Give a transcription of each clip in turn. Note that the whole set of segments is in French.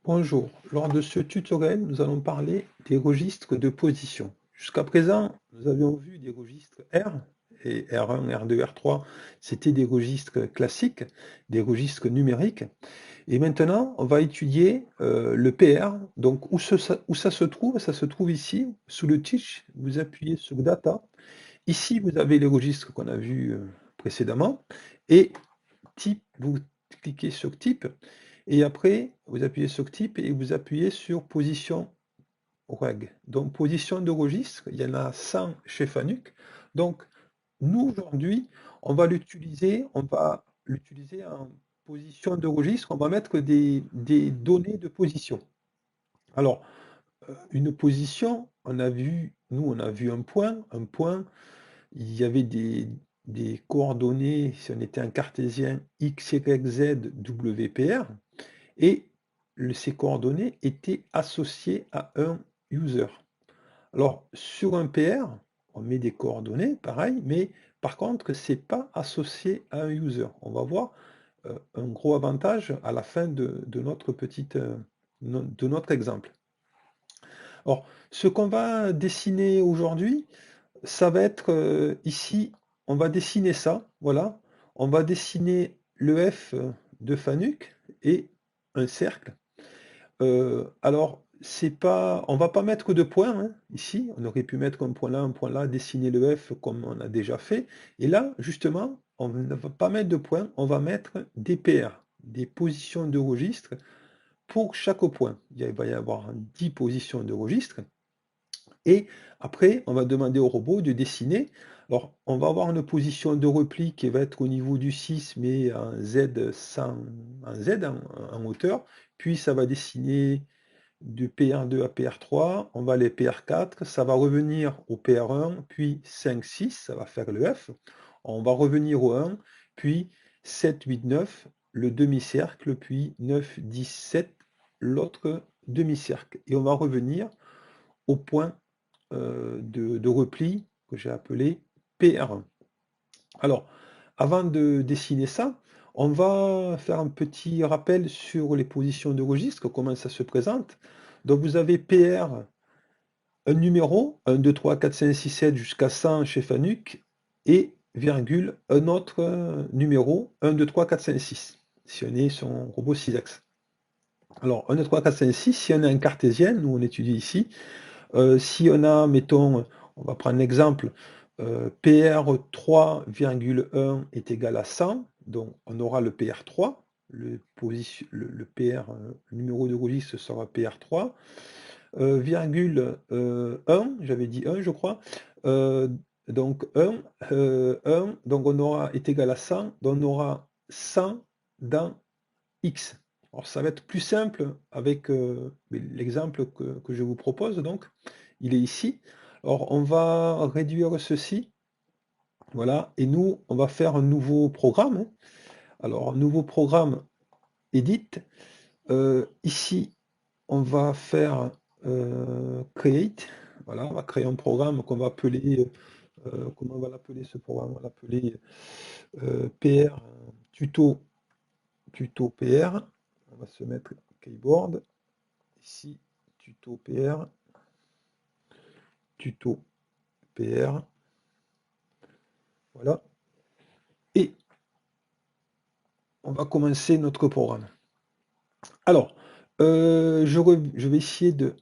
Bonjour, lors de ce tutoriel, nous allons parler des registres de position. Jusqu'à présent, nous avions vu des registres R, et R1, R2, R3, c'était des registres classiques, des registres numériques. Et maintenant, on va étudier le PR. Donc, où ça se trouve? Ça se trouve ici, sous le Teach, vous appuyez sur Data. Ici, vous avez les registres qu'on a vus précédemment. Et Type, vous cliquez sur Type. Et après, vous appuyez sur type et vous appuyez sur position reg. Donc, position de registre, il y en a 100 chez Fanuc. Donc, nous, aujourd'hui, on va l'utiliser en position de registre. On va mettre des données de position. Alors, une position, on a vu un point, il y avait des coordonnées, si on était un cartésien, X, Y, Z, W, P, R. Et ces coordonnées étaient associées à un user. Alors, sur un PR, on met des coordonnées, pareil, mais par contre, ce n'est pas associé à un user. On va voir un gros avantage à la fin de notre de notre exemple. Alors, ce qu'on va dessiner aujourd'hui, ça va être ici, on va dessiner ça, voilà. On va dessiner le F de Fanuc et un cercle. Alors, c'est pas, on va pas mettre de points hein, ici. On aurait pu mettre un point là, dessiner le F comme on a déjà fait. Et là, justement, on ne va pas mettre de points, on va mettre des PR, des positions de registre pour chaque point. Il va y avoir 10 positions de registre. Et après, on va demander au robot de dessiner. Alors, on va avoir une position de repli qui va être au niveau du 6, mais en Z, en hauteur. Puis, ça va dessiner du PR2 à PR3, on va aller PR4, ça va revenir au PR1, puis 5, 6, ça va faire le F. On va revenir au 1, puis 7, 8, 9, le demi-cercle, puis 9, 10, 7, l'autre demi-cercle. Et on va revenir au point de repli que j'ai appelé PR1. Alors, avant de dessiner ça, on va faire un petit rappel sur les positions de registre, comment ça se présente. Donc vous avez PR, un numéro, 1, 2, 3, 4, 5, 6, 7 jusqu'à 100 chez Fanuc, et virgule, un autre numéro, 1, 2, 3, 4, 5, 6, si on est sur un robot 6 axes. Alors 1, 2, 3, 4, 5, 6, si on a un cartésien, nous on étudie ici, si on a, mettons, on va prendre l'exemple, PR3,1 est égal à 100, donc on aura le PR3, le PR, numéro de registre sera PR3, virgule 1, j'avais dit 1 je crois, donc 1, donc on aura est égal à 100, donc on aura 100 dans X. Alors ça va être plus simple avec l'exemple que je vous propose, donc il est ici. Alors on va réduire ceci, voilà, et nous on va faire un nouveau programme, hein. Alors nouveau programme edit. Ici on va faire create, voilà, on va créer un programme qu'on va appeler, comment on va l'appeler ce programme? On va l'appeler PR tuto, tuto PR. On va se mettre keyboard. Ici, tuto PR, tuto PR, voilà. Et on va commencer notre programme. Alors, je vais essayer de...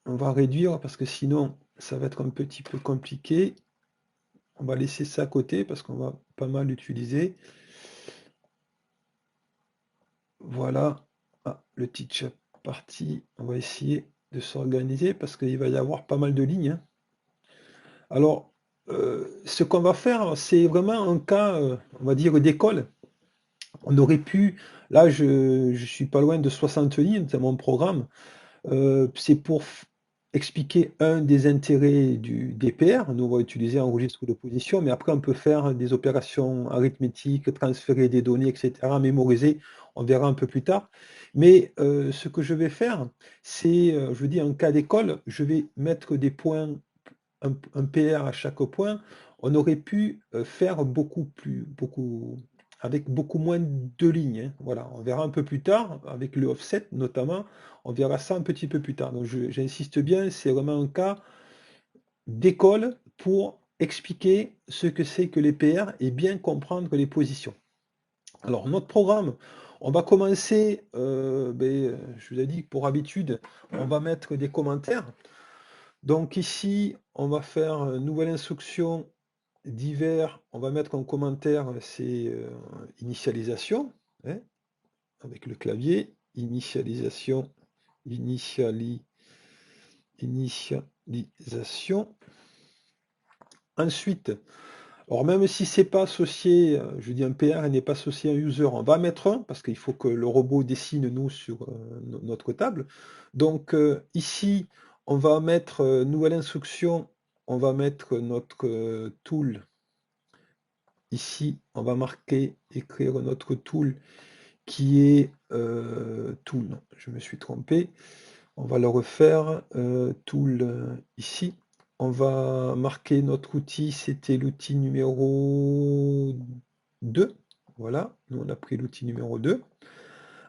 On va réduire parce que sinon, ça va être un petit peu compliqué. On va laisser ça à côté parce qu'on va pas mal l'utiliser. Voilà. Ah, le teach parti. On va essayer de s'organiser parce qu'il va y avoir pas mal de lignes, hein. Alors, ce qu'on va faire, c'est vraiment un cas, on va dire, d'école. On aurait pu, là je suis pas loin de 60 lignes, c'est mon programme. C'est pour expliquer un des intérêts du DPR. Nous on va utiliser un registre de position, mais après on peut faire des opérations arithmétiques, transférer des données, etc., mémoriser, on verra un peu plus tard. Mais ce que je vais faire, c'est, je vous dis, en cas d'école, je vais mettre des points, un PR à chaque point. On aurait pu faire beaucoup plus, beaucoup. avec beaucoup moins de lignes, hein. Voilà, on verra un peu plus tard, avec le offset notamment, on verra ça un petit peu plus tard. Donc j'insiste bien, c'est vraiment un cas d'école pour expliquer ce que c'est que les PR et bien comprendre les positions. Alors notre programme, on va commencer, je vous ai dit que pour habitude, on va mettre des commentaires. Donc ici, on va faire nouvelle instruction divers, on va mettre en commentaire c'est initialisation, hein, avec le clavier, initialisation, initialisation. Ensuite, alors même si c'est pas associé, je dis un PR n'est pas associé à un user, on va mettre un, parce qu'il faut que le robot dessine nous sur notre table. Donc ici, on va mettre nouvelle instruction, on va mettre notre tool. Ici, on va marquer, écrire notre tool qui est tool. Non, je me suis trompé. On va le refaire. Tool ici. On va marquer notre outil. C'était l'outil numéro 2. Voilà, nous on a pris l'outil numéro 2.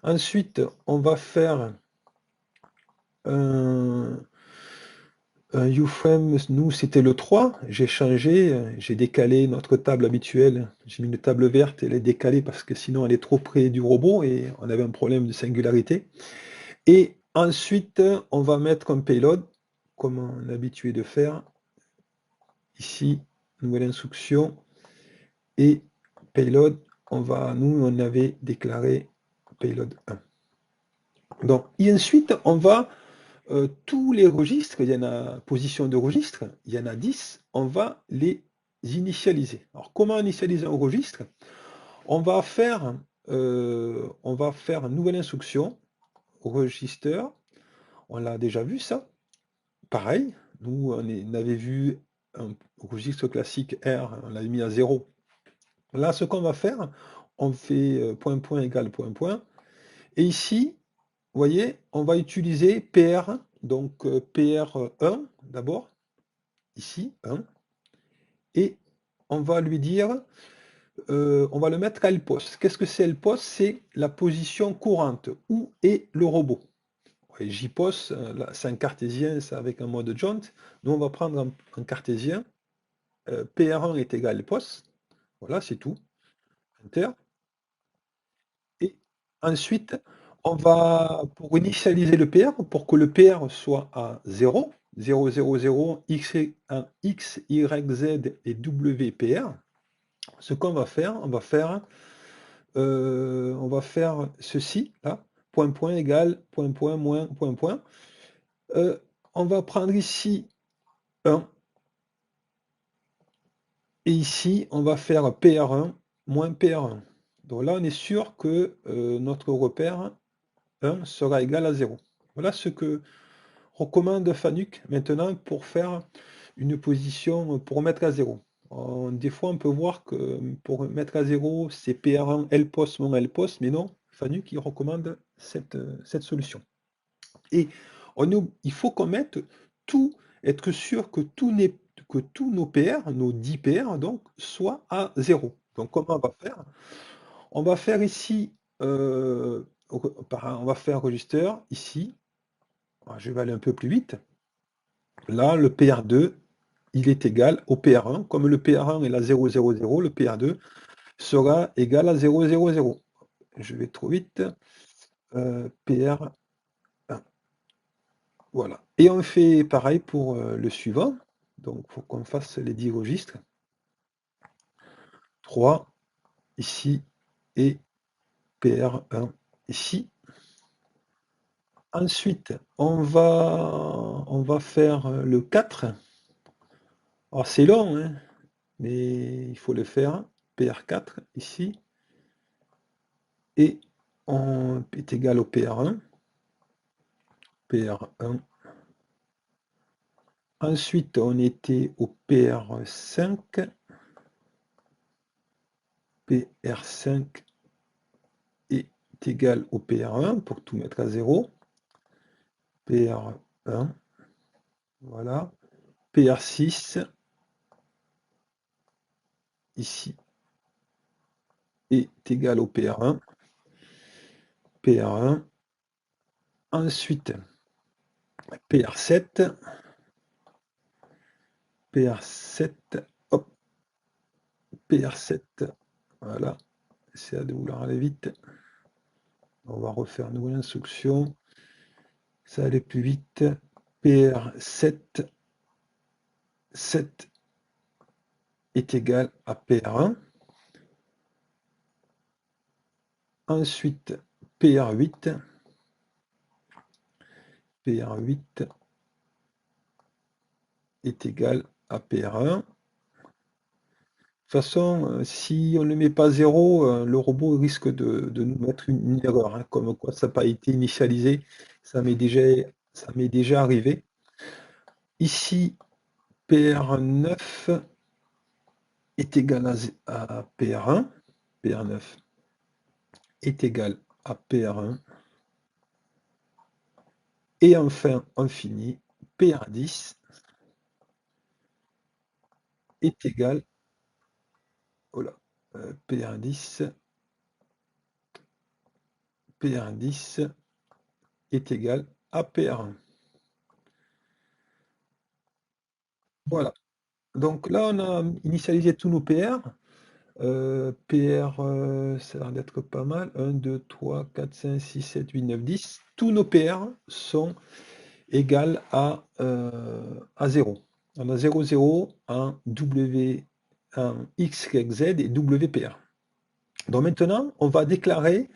Ensuite, on va faire un UFrame, nous c'était le 3, j'ai changé, j'ai décalé notre table habituelle, j'ai mis une table verte, elle est décalée parce que sinon elle est trop près du robot et on avait un problème de singularité. Et ensuite, on va mettre un payload, comme on est habitué de faire. Ici, nouvelle instruction, et payload, nous on avait déclaré payload 1. Donc, et ensuite, on va tous les registres, il y en a position de registre, il y en a 10, on va les initialiser. Alors comment initialiser un registre? On va faire une nouvelle instruction, register, on l'a déjà vu ça, pareil, nous on avait vu un registre classique R, on l'a mis à 0. Là ce qu'on va faire, on fait point point égale point point, et ici, vous voyez, on va utiliser PR, donc PR1 d'abord, ici, 1, et on va lui dire, on va le mettre à LPOS. Qu'est-ce que c'est LPOS? C'est la position courante. Où est le robot? Et JPOS, c'est un cartésien, c'est avec un mode jaunt. Nous, on va prendre un cartésien. PR1 est égal LPOS. Voilà, c'est tout. Enter. Et ensuite, on va, pour initialiser le PR, pour que le PR soit à 0, 0, 0, 0, X, Y, Z et W PR, ce qu'on va faire, on va faire ceci, là, point, point égale, point, point, moins, point, point. On va prendre ici 1, et ici, on va faire PR1 moins PR1. Donc là, on est sûr que notre repère 1 sera égal à 0. Voilà ce que recommande Fanuc maintenant pour faire une position pour mettre à 0. Des fois, on peut voir que pour mettre à 0, c'est PR1 LPOS moins LPOS, mais non, Fanuc il recommande cette solution. Et il faut qu'on mette tout, être sûr que tous nos PR, nos 10 PR, donc, soient à 0. Donc, comment on va faire? On va faire ici, on va faire register ici. Je vais aller un peu plus vite. Là, le PR2, il est égal au PR1. Comme le PR1 est à 0, 0, 0, le PR2 sera égal à 0, 0, 0. Je vais trop vite. PR1. Voilà. Et on fait pareil pour le suivant. Donc, il faut qu'on fasse les 10 registres. 3 ici et PR1 ici. Ensuite, on va faire le 4. Alors, c'est long, hein, mais il faut le faire. PR4 ici. Et on est égal au PR1. PR1. Ensuite, on était au PR5. PR5 est égal au PR1 pour tout mettre à 0. PR1. Voilà. PR6. Ici. est égal au PR1. PR1. Ensuite, PR7. PR7. Hop. PR7. Voilà. C'est de vouloir aller vite. On va refaire une nouvelle instruction. Ça allait plus vite. PR7. 7 est égal à PR1. Ensuite, PR8. PR8 est égal à PR1. De toute façon, si on ne met pas 0, le robot risque de nous mettre une erreur, hein, comme quoi ça n'a pas été initialisé. Ça m'est déjà arrivé. Ici, PR9 est égal à PR1. PR9 est égal à PR1. Et enfin, on finit, PR10 est égal, voilà, PR10 est égal à PR1. Voilà. Donc là, on a initialisé tous nos PR. PR, ça a l'air d'être pas mal. 1, 2, 3, 4, 5, 6, 7, 8, 9, 10. Tous nos PR sont égales à 0. On a 0, 0, 1, W, 1, X, Y, Z et WPR. Donc maintenant, on va déclarer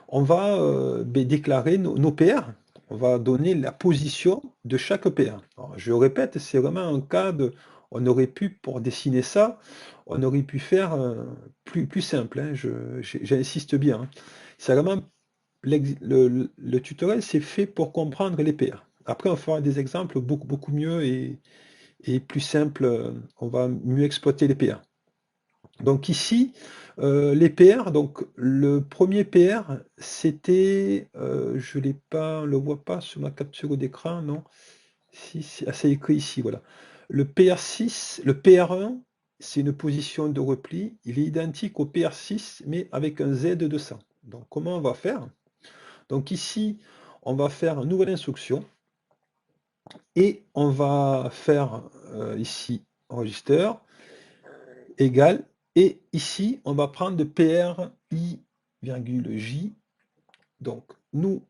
nos PR. On va donner la position de chaque PR. Alors, je répète, c'est vraiment un cas de... On aurait pu, pour dessiner ça, on aurait pu faire plus simple, hein, j'insiste bien, hein. C'est vraiment le tutoriel, c'est fait pour comprendre les PR. Après, on fera des exemples beaucoup mieux et plus simples. On va mieux exploiter les PR. Donc ici, les PR, donc le premier PR, c'était, je l'ai pas, on le voit pas sur ma capture d'écran, non? Si, c'est écrit ici, voilà. Le PR6, le PR1, c'est une position de repli. Il est identique au PR6, mais avec un Z de 100. Donc comment on va faire? Donc ici, on va faire une nouvelle instruction et on va faire ici register égal. Et ici, on va prendre de PR I,J. Donc, nous,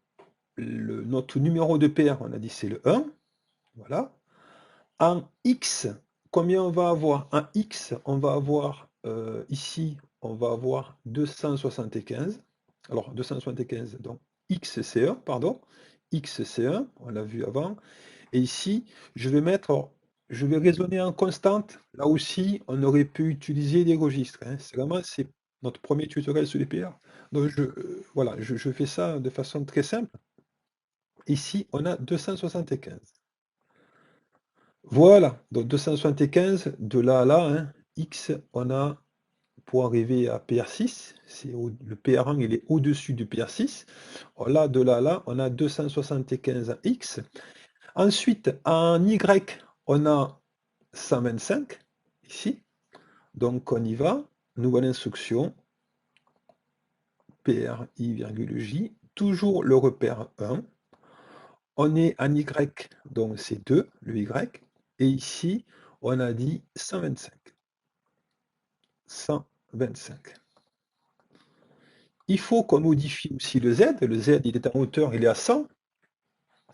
notre numéro de PR, on a dit c'est le 1. Voilà. En X, combien on va avoir? En X, on va avoir ici, on va avoir 275. Alors, 275, donc X c'est 1, pardon. X c'est 1, on l'a vu avant. Et ici, je vais raisonner en constante. Là aussi, on aurait pu utiliser des registres, hein. C'est notre premier tutoriel sur les PR. Donc, voilà, je fais ça de façon très simple. Ici, on a 275. Voilà, donc 275, de là à là, hein, X, on a, pour arriver à PR6, le PR1, il est au-dessus du PR6. Là, de là à là, on a 275 en X. Ensuite, en Y, on a 125, ici. Donc, on y va. Nouvelle instruction, PRI,J, toujours le repère 1. On est en Y, donc c'est 2, le Y. Et ici, on a dit 125. 125. Il faut qu'on modifie aussi le Z. Le Z, il est en hauteur, il est à 100.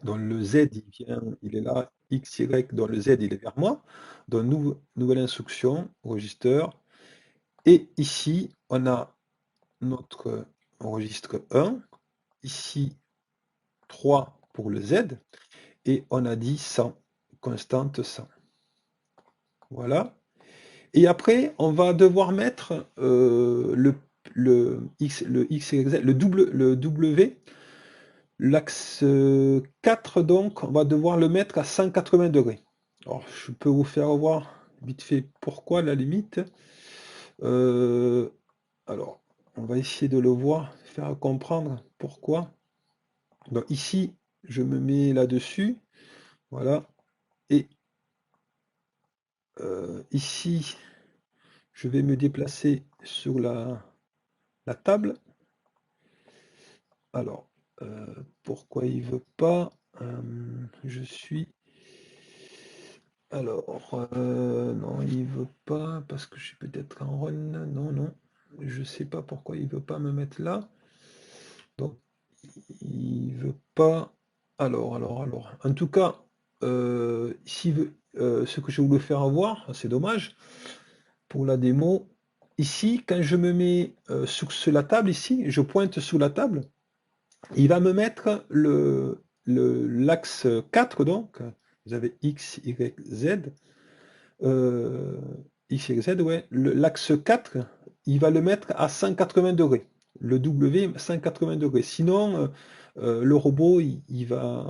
Donc le Z, il est là, X, Y, donc le Z, il est vers moi. Donc nouvelle instruction, register. Et ici, on a notre registre 1. Ici, 3 pour le Z. Et on a dit 100, constante 100. Voilà. Et après, on va devoir mettre le X, Y, Z, le W. L'axe 4, donc, on va devoir le mettre à 180 degrés. Alors, je peux vous faire voir vite fait pourquoi, la limite. Euh, alors, on va essayer de le voir, faire comprendre pourquoi. Donc ici, je me mets là-dessus, voilà. Et ici, je vais me déplacer sur la la table. Alors, pourquoi il veut pas? Je suis. Alors, non, il veut pas parce que je suis peut-être en run. Non, non, je sais pas pourquoi il veut pas me mettre là. Donc, il veut pas. Alors. En tout cas, s'il veut, ce que je voulais faire voir, c'est dommage pour la démo. Ici, quand je me mets sur la table ici, je pointe sur la table. Il va me mettre l'axe 4, donc, vous avez X, Y, Z, X, Y, Z, ouais, l'axe 4, il va le mettre à 180 degrés, le W 180 degrés, sinon le robot,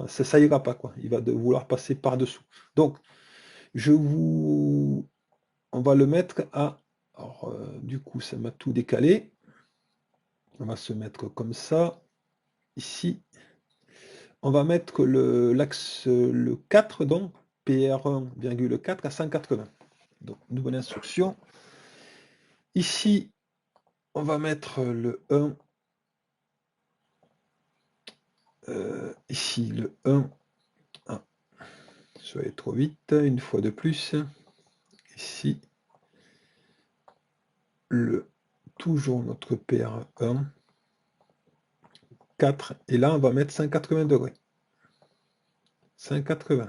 ça ira pas, quoi, il va vouloir passer par-dessous. Donc, on va le mettre à, alors, du coup, ça m'a tout décalé, on va se mettre comme ça, ici, on va mettre l'axe le 4, donc PR1,4 à 180. Donc, nouvelle instruction. Ici, on va mettre le 1. Ici, le 1. Ah, je vais aller trop vite, une fois de plus. Ici, toujours notre PR1. 4. Et là, on va mettre 180 degrés. 180.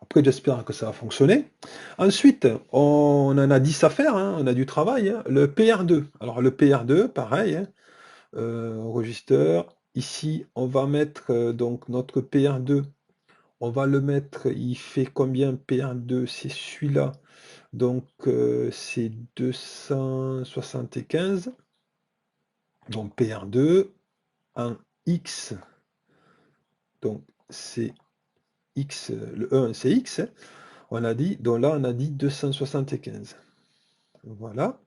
Après, j'espère que ça va fonctionner. Ensuite, on en a 10 à faire, hein, on a du travail. Hein. Le PR2. Alors, le PR2, pareil, hein, register. Ici, on va mettre donc notre PR2. On va le mettre, il fait combien PR2? C'est celui-là. Donc, c'est 275. Donc, PR2 en X. Donc, c'est X, le 1, c'est X. Hein. On a dit, donc là, on a dit 275. Voilà.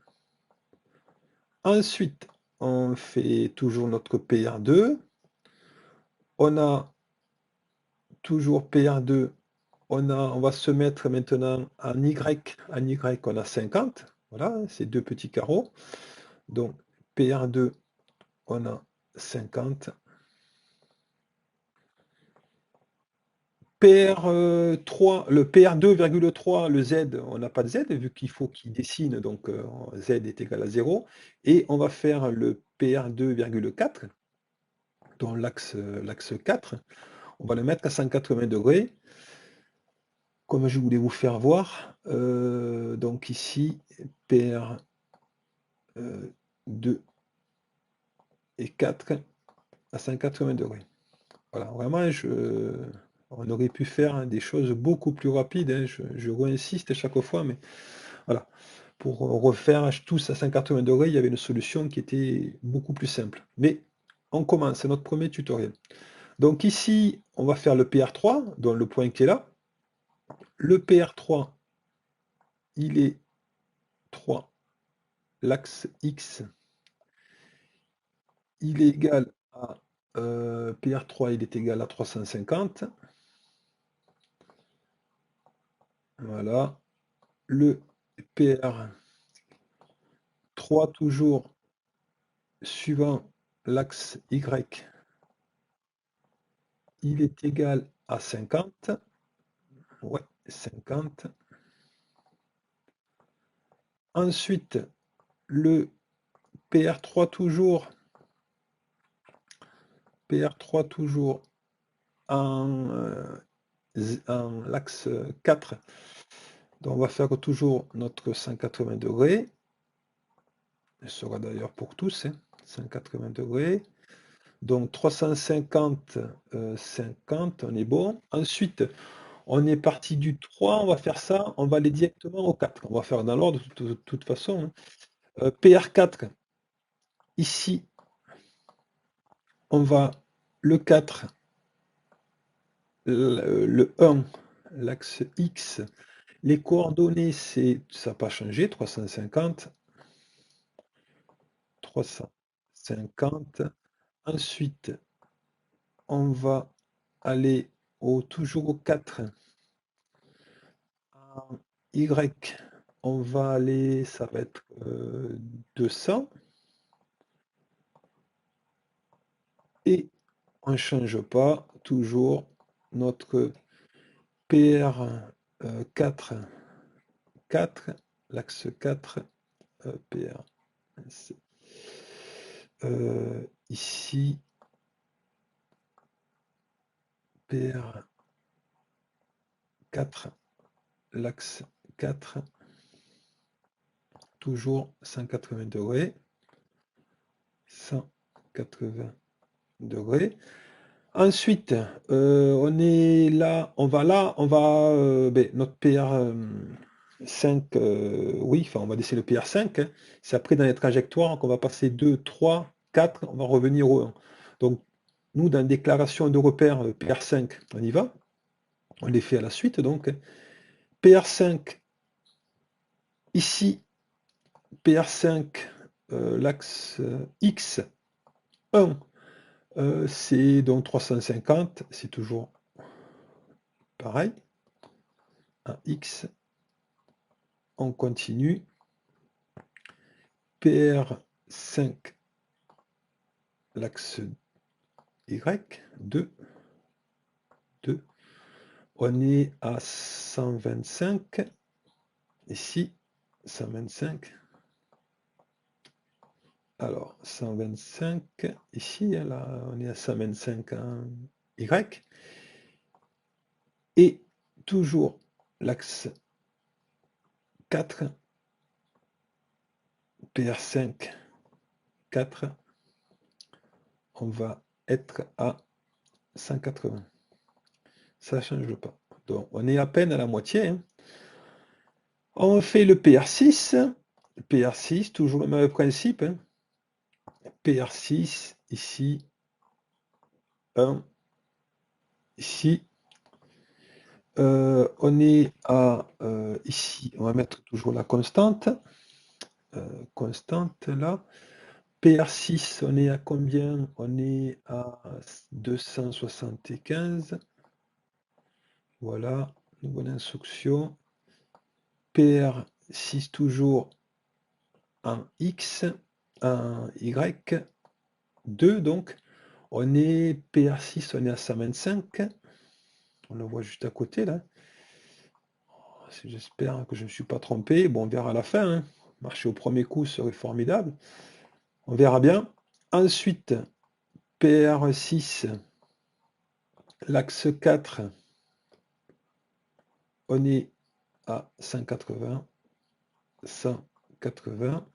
Ensuite, on fait toujours notre PR2. On a toujours PR2. On va se mettre maintenant en Y. En Y, on a 50. Voilà, c'est deux petits carreaux. Donc, PR2, on a 50. PR3, le PR2,3, le Z, on n'a pas de Z vu qu'il faut qu'il dessine, donc Z est égal à 0. Et on va faire le PR2,4, dans l'axe 4. On va le mettre à 180 degrés, comme je voulais vous faire voir. Donc ici, PR2 et 4 à 180 degrés. Voilà, vraiment, on aurait pu faire des choses beaucoup plus rapides. Hein. Je réinsiste chaque fois, mais voilà. Pour refaire tous à 180 degrés, il y avait une solution qui était beaucoup plus simple. Mais on commence, c'est notre premier tutoriel. Donc ici, on va faire le PR3, dont le point qui est là. Le PR3, il est 3, l'axe X, il est égal à PR3, il est égal à 350. Voilà. Le PR3 toujours suivant l'axe Y, il est égal à 50. Ouais, 50. Ensuite, le PR3 toujours en l'axe 4. Donc on va faire toujours notre 180 degrés. Ce sera d'ailleurs pour tous, hein, 180 degrés. Donc 350, 50, on est bon. Ensuite, on est parti du 3, on va faire ça, on va aller directement au 4. On va faire dans l'ordre de toute façon. Hein. PR4, ici, on va le 4, le 1, l'axe X. Les coordonnées, ça n'a pas changé, 350. 350. Ensuite, on va aller toujours au 4. En Y, on va aller, ça va être 200. Et on ne change pas, toujours notre PR4, 4, l'axe 4, PR. Ici, PR4, l'axe 4, toujours 180 degrés, 180 degrés. Ensuite, on est là, on va notre PR5, oui, enfin on va laisser le PR5, hein. C'est après dans les trajectoires qu'on va passer 2, 3, 4, on va revenir au 1. Donc, nous, dans déclaration de repère PR5, on y va. On les fait à la suite, donc. PR5, ici, PR5, l'axe X1, c'est donc 350, c'est toujours pareil. Un X, on continue. PR5, l'axe Y, 2, 2. On est à 125, ici, 125. Alors, 125, ici, là, on est à 125 en Y. Et toujours l'axe 4, PR5, 4, on va être à 180. Ça ne change pas. Donc, on est à peine à la moitié, hein. On fait le PR6. PR6, toujours le même principe, hein. PR6, ici, 1, ici. On est à, ici, on va mettre toujours la constante. Constante, là. PR6, on est à combien? On est à 275. Voilà, nouvelle instruction. PR6 toujours en X, en Y, 2 donc. On est PR6, on est à 125. On le voit juste à côté là. J'espère que je ne me suis pas trompé. Bon, on verra à la fin, hein. Marcher au premier coup serait formidable. On verra bien. Ensuite, PR6, l'axe 4, on est à 180. 180.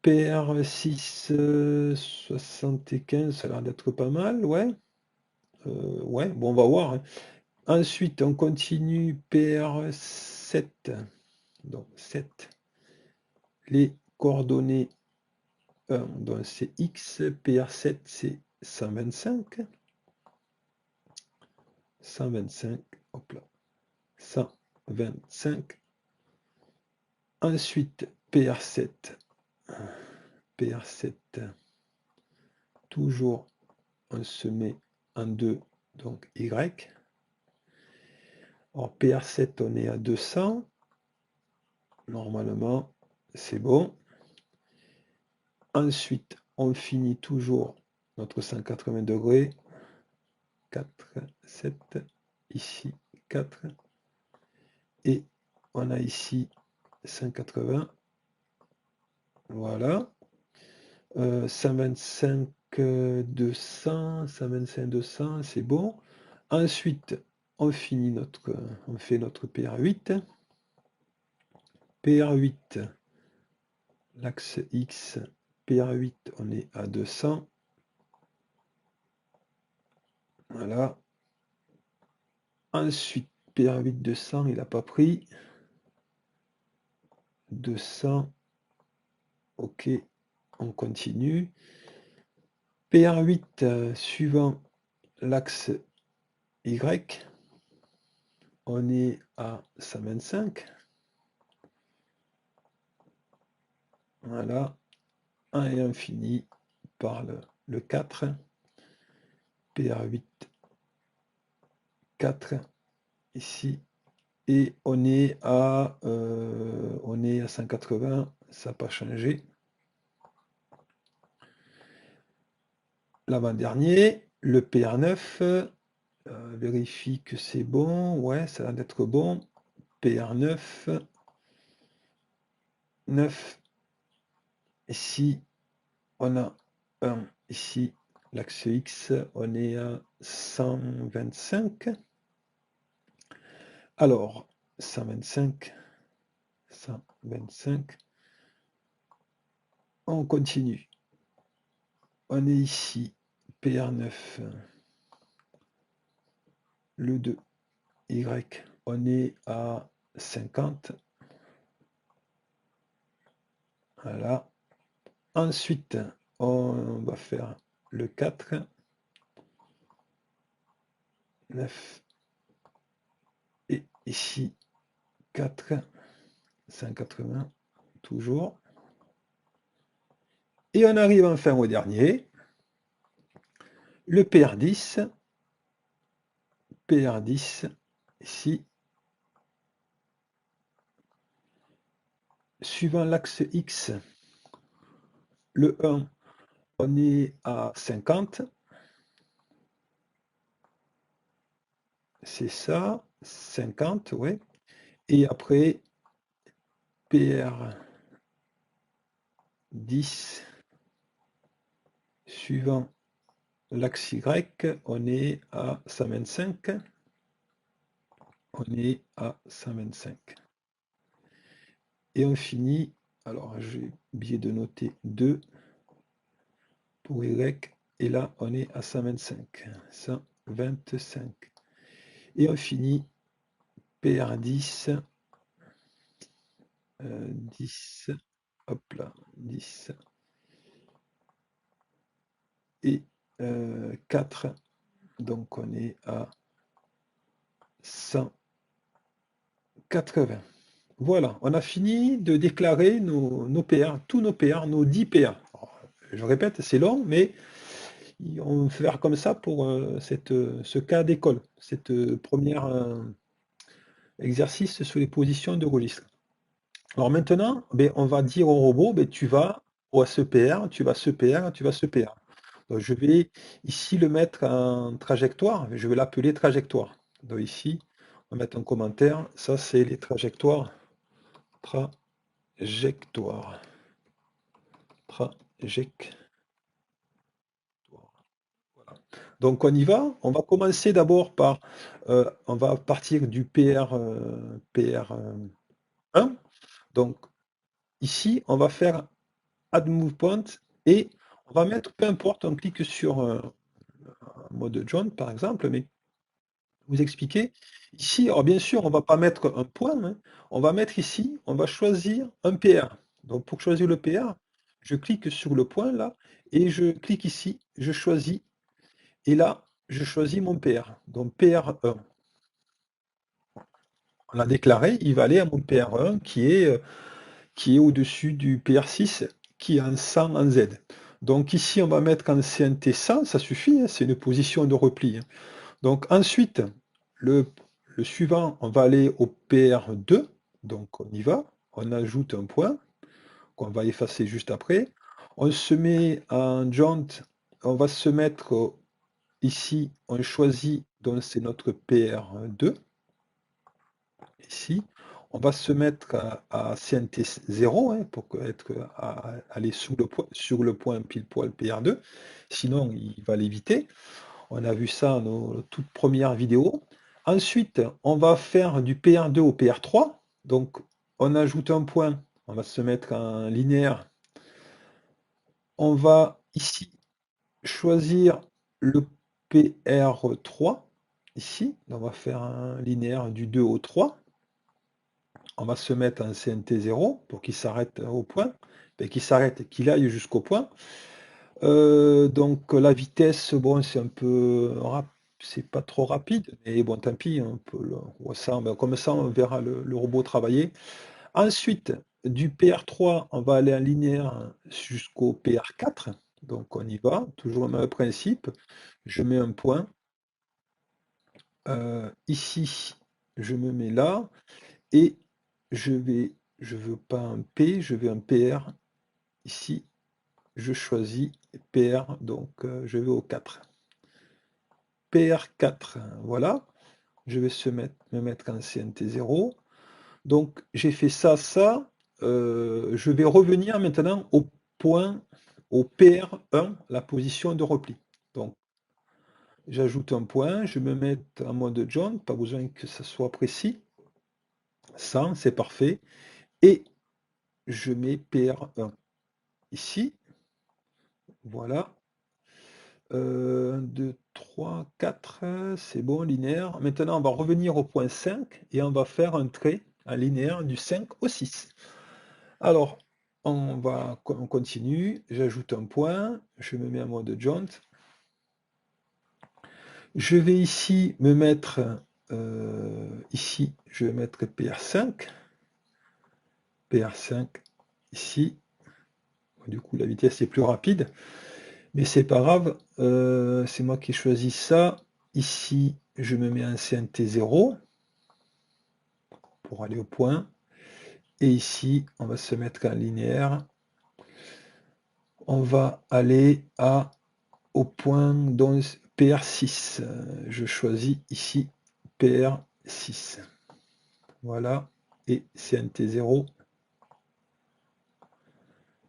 PR6, 75, ça a l'air d'être pas mal, ouais. Ouais, bon, on va voir, hein. Ensuite, on continue PR7. Donc, 7. Les coordonnées 1, donc c'est X, PR7, c'est 125. 125, hop là. 125. Ensuite, PR7. PR7. Toujours, on se met en 2, donc Y. Alors, PR7, on est à 200. Normalement, c'est bon. Ensuite, on finit toujours notre 180 degrés. 4, 7, ici 4. Et on a ici 180. Voilà. 125, 200, 125, 200, c'est bon. Ensuite, on finit on fait notre PR8. PR8, l'axe X, PR8, on est à 200. Voilà. Ensuite, PR8 200, il n'a pas pris. 200. OK, on continue. PR8 suivant l'axe Y, on est à 125. Voilà. Et on finit par le 4. PR8, 4 ici. Et on est à 180, ça n'a pas changé. l'avant-dernier, le PR9, vérifie que c'est bon, ouais, ça va d'être bon, PR9, 9, ici, on a un, ici, l'axe X, on est à 125, alors, 125, 125, on continue, on est ici, PR9, le 2, Y, on est à 50, voilà. Ensuite, on va faire le 4, 9, et ici 4, 180, toujours. Et on arrive enfin au dernier, le PR10, PR10, ici, suivant l'axe X, le 1, on est à 50, c'est ça, 50, ouais. Et après, PR10, suivant l'axe Y, on est à 125, on est à 125. Et on finit, alors j'ai oublié de noter 2 pour Y, et là on est à 125, 125. Et on finit PR10, 10, hop là, 10, et 4, donc on est à 180. Voilà, on a fini de déclarer nos PR, tous nos PR, nos 10 PR. Alors, je répète, c'est long, mais on va faire comme ça pour ce cas d'école, cette première exercice sur les positions de registre. Alors maintenant, ben, on va dire au robot, ben, tu vas à ce PR, tu vas à ce PR, tu vas à ce PR. Donc, je vais ici le mettre en trajectoire, je vais l'appeler trajectoire. Donc ici, on va mettre un commentaire, ça c'est les trajectoires. Trajectoire. Trajectoire. Voilà. Donc on y va. On va commencer d'abord par, on va partir du PR1. Donc ici, on va faire Add Move Point et on va mettre, peu importe, on clique sur un mode John par exemple, mais vous expliquer. Ici, alors bien sûr, on va pas mettre un point, hein. On va mettre ici, on va choisir un PR. Donc pour choisir le PR, je clique sur le point là et je clique ici, je choisis et là, je choisis mon PR. Donc PR1. On l'a déclaré, il va aller à mon PR1 qui est au-dessus du PR6 qui est en 100 en Z. Donc ici, on va mettre en CNT 100, ça suffit, hein, c'est une position de repli, hein. Donc ensuite, le, le suivant, on va aller au PR2, donc on y va, on ajoute un point qu'on va effacer juste après. On se met en joint, on va se mettre ici, on choisit, donc c'est notre PR2, ici. On va se mettre à CNT 0 hein, pour aller sur le point pile poil PR2, sinon il va l'éviter. On a vu ça dans nos toutes premières vidéos. Ensuite, on va faire du PR2 au PR3. Donc, on ajoute un point. On va se mettre en linéaire. On va ici choisir le PR3. Ici, on va faire un linéaire du 2 au 3. On va se mettre en CNT 0 pour qu'il s'arrête au point. Qu'il s'arrête, qu'il aille jusqu'au point. Donc la vitesse, bon, c'est un peu c'est pas trop rapide, mais bon, tant pis, on peut comme ça, on verra le robot travailler. Ensuite, du PR3, on va aller en linéaire jusqu'au PR4. Donc on y va, toujours le même principe. Je mets un point. Ici, je me mets là et je veux pas un P, je veux un PR ici je choisis PR, donc je vais au 4. PR4, voilà. Je vais me mettre en CNT0. Donc j'ai fait ça, ça. Je vais revenir maintenant au point, au PR1, la position de repli. Donc j'ajoute un point, je me mets en mode John, pas besoin que ça soit précis. 100, c'est parfait. Et je mets PR1 ici. Voilà. 1, 2, 3, 4, c'est bon, linéaire. Maintenant, on va revenir au point 5 et on va faire un trait en linéaire du 5 au 6. Alors, on continue. J'ajoute un point. Je me mets en mode jaunt. Je vais ici me mettre, ici, je vais mettre PR5. PR5 ici. Du coup, la vitesse est plus rapide. Mais c'est pas grave, c'est moi qui ai choisi ça. Ici, je me mets un CNT0 pour aller au point. Et ici, on va se mettre en linéaire. On va aller au point PR6. Je choisis ici PR6. Voilà. Et CNT0.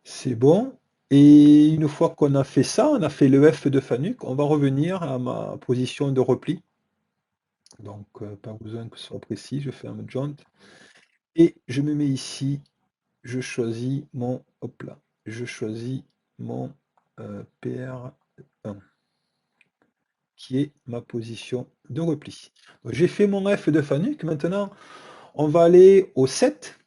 C'est bon. Et une fois qu'on a fait ça, on a fait le F de Fanuc, on va revenir à ma position de repli. Donc, pas besoin que ce soit précis, je fais un jaunt. Et je me mets ici, je choisis mon, hop là, je choisis mon PR1, qui est ma position de repli. J'ai fait mon F de Fanuc, maintenant on va aller au 7,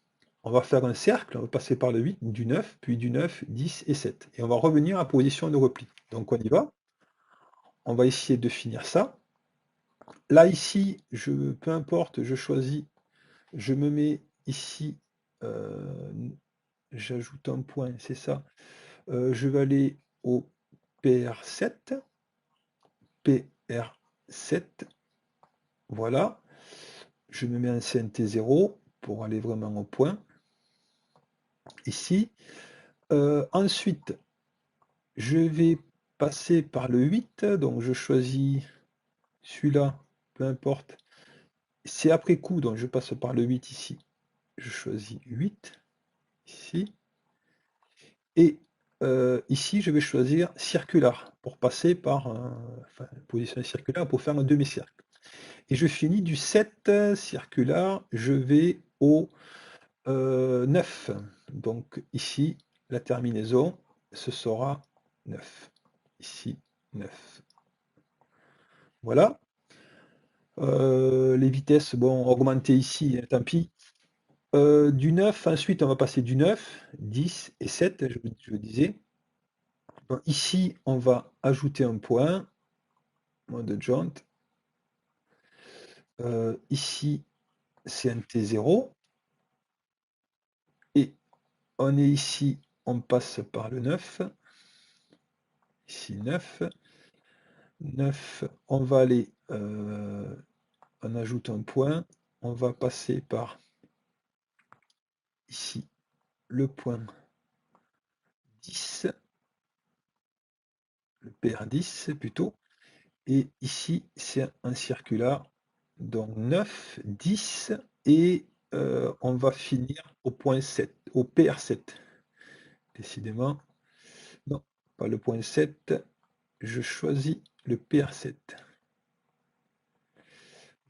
on va faire un cercle, on va passer par le 8, du 9, puis du 9, 10 et 7. Et on va revenir à position de repli. Donc on y va, on va essayer de finir ça. Là ici, peu importe, je choisis, je me mets ici, j'ajoute un point, c'est ça. Je vais aller au PR7, PR7, voilà. Je me mets un CNT0 pour aller vraiment au point, ici. Ensuite, je vais passer par le 8, donc je choisis celui-là, peu importe. C'est après coup, donc je passe par le 8 ici. Je choisis 8, ici. Et ici, je vais choisir circulaire pour passer par position circulaire pour faire un demi-cercle. Et je finis du 7 circulaire, je vais au 9. Donc ici, la terminaison, ce sera 9. Ici, 9. Voilà. Les vitesses, bon, augmenter ici, tant pis. Du 9, ensuite, on va passer du 9, 10 et 7, je disais. Donc, ici, on va ajouter un point, mode jaunt. Ici, c'est un T0. Et on est ici, on passe par le 9. Ici, 9. 9, on va aller, on ajoute un point. On va passer par ici, le point 10. Le PR10 plutôt. Et ici, c'est un circulaire. Donc 9, 10 et on va finir au point 7, au PR7. Décidément, non, pas le point 7, je choisis le PR7.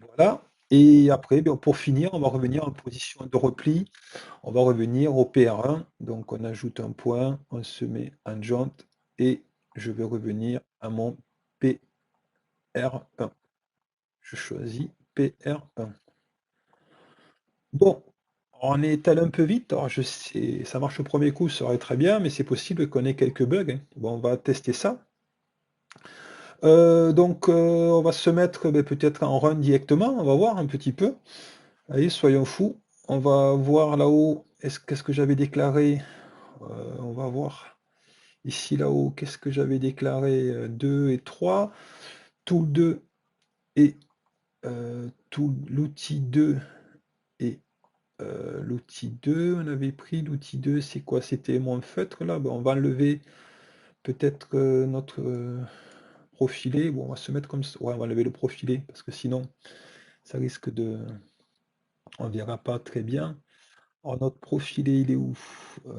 Voilà, et après, pour finir, on va revenir en position de repli, on va revenir au PR1, donc on ajoute un point, on se met en jaunt et je vais revenir à mon PR1. Je choisis PR1. Bon, on est allé un peu vite. Alors je sais, ça marche au premier coup, ça aurait très bien, mais c'est possible qu'on ait quelques bugs, hein. Bon, on va tester ça. Donc, on va se mettre peut-être en run directement. On va voir un petit peu. Allez, soyons fous. On va voir là-haut. Qu'est-ce que j'avais déclaré? On va voir ici là-haut. Qu'est-ce que j'avais déclaré? 2 et 3. Tout 2 et tout l'outil 2 et l'outil 2, on avait pris l'outil 2, c'est quoi? C'était mon feutre là. Ben, on va enlever peut-être notre profilé, bon, on va se mettre comme ça. Ouais, on va lever le profilé, parce que sinon, ça risque de... On verra pas très bien. Alors, notre profilé, il est où?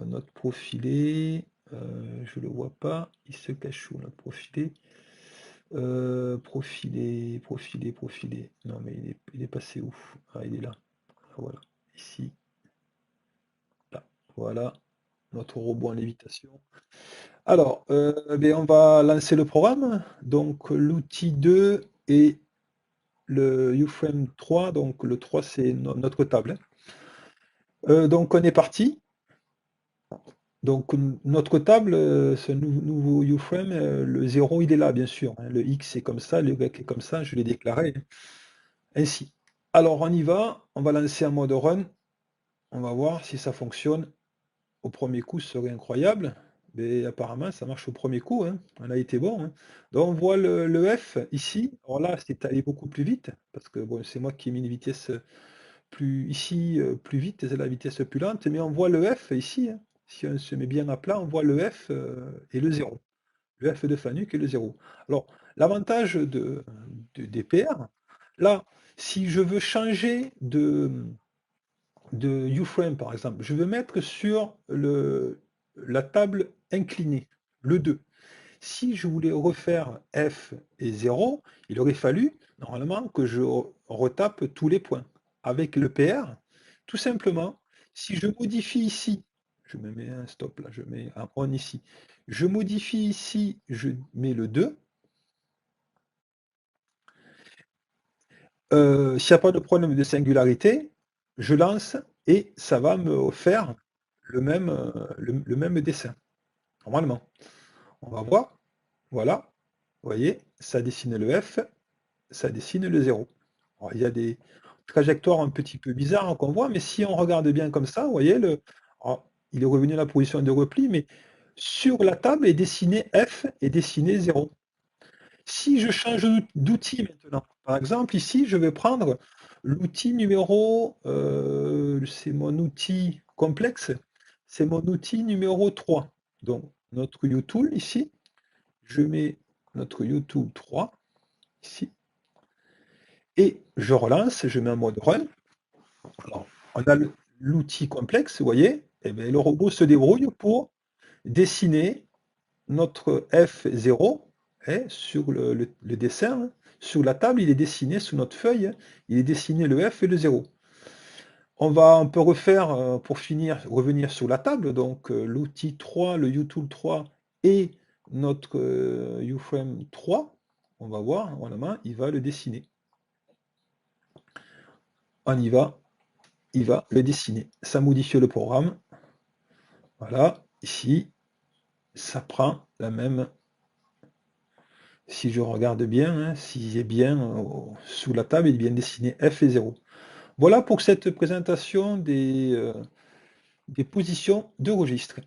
Notre profilé, je le vois pas. Il se cache où, notre profilé? Profilé, profilé, profilé. Non, mais il est passé où? Ah, il est là. Voilà, ici, là. Voilà, notre robot en lévitation. Alors, ben, on va lancer le programme. Donc, l'outil 2 et le Uframe 3. Donc, le 3, c'est notre table, hein. Donc, on est parti. Donc, notre table, ce nouveau Uframe, le 0, il est là, bien sûr, hein. Le X est comme ça, le Y est comme ça, je l'ai déclaré, hein, ainsi. Alors, on y va. On va lancer un mode run. On va voir si ça fonctionne. Au premier coup, ce serait incroyable, mais apparemment, ça marche au premier coup, hein. On a été bon, hein. Donc, on voit le F ici. Alors là, c'est allé beaucoup plus vite, parce que bon, c'est moi qui ai mis une vitesse plus ici, plus vite, c'est la vitesse plus lente, mais on voit le F ici, hein. Si on se met bien à plat, on voit le F et le 0. Le F de Fanuc et le 0. Alors, l'avantage des PR, là, si je veux changer de Uframe, par exemple, je veux mettre sur la table inclinée, le 2. Si je voulais refaire F et 0, il aurait fallu, normalement, que je retape tous les points. Avec le PR, tout simplement, si je modifie ici, je me mets un stop là, je mets un on ici, je modifie ici, je mets le 2, s'il n'y a pas de problème de singularité, je lance et ça va me faire le même dessin, normalement. On va voir, voilà, vous voyez, ça dessine le F, ça dessine le 0. Alors, il y a des trajectoires un petit peu bizarres, hein, qu'on voit, mais si on regarde bien comme ça, vous voyez, alors, il est revenu à la position de repli, mais sur la table est dessiné F et dessiné 0. Si je change d'outil maintenant, par exemple, ici, je vais prendre l'outil numéro, c'est mon outil complexe, c'est mon outil numéro 3. Donc, notre uTool ici, je mets notre uTool 3 ici, et je relance, je mets un mode run. Alors, on a l'outil complexe, vous voyez, et bien, le robot se débrouille pour dessiner notre F0 sur le dessin, hein. Sur la table, il est dessiné, sous notre feuille, hein, il est dessiné le F et le 0. On peut refaire, pour finir, revenir sur la table, donc l'outil 3, le uTool 3 et notre Uframe 3, on va voir, normalement, il va le dessiner. On y va, il va le dessiner. Ça modifie le programme. Voilà, ici, ça prend la même. Si je regarde bien, hein, s'il est bien sous la table, il est bien dessiné F et 0. Voilà pour cette présentation des positions de registre.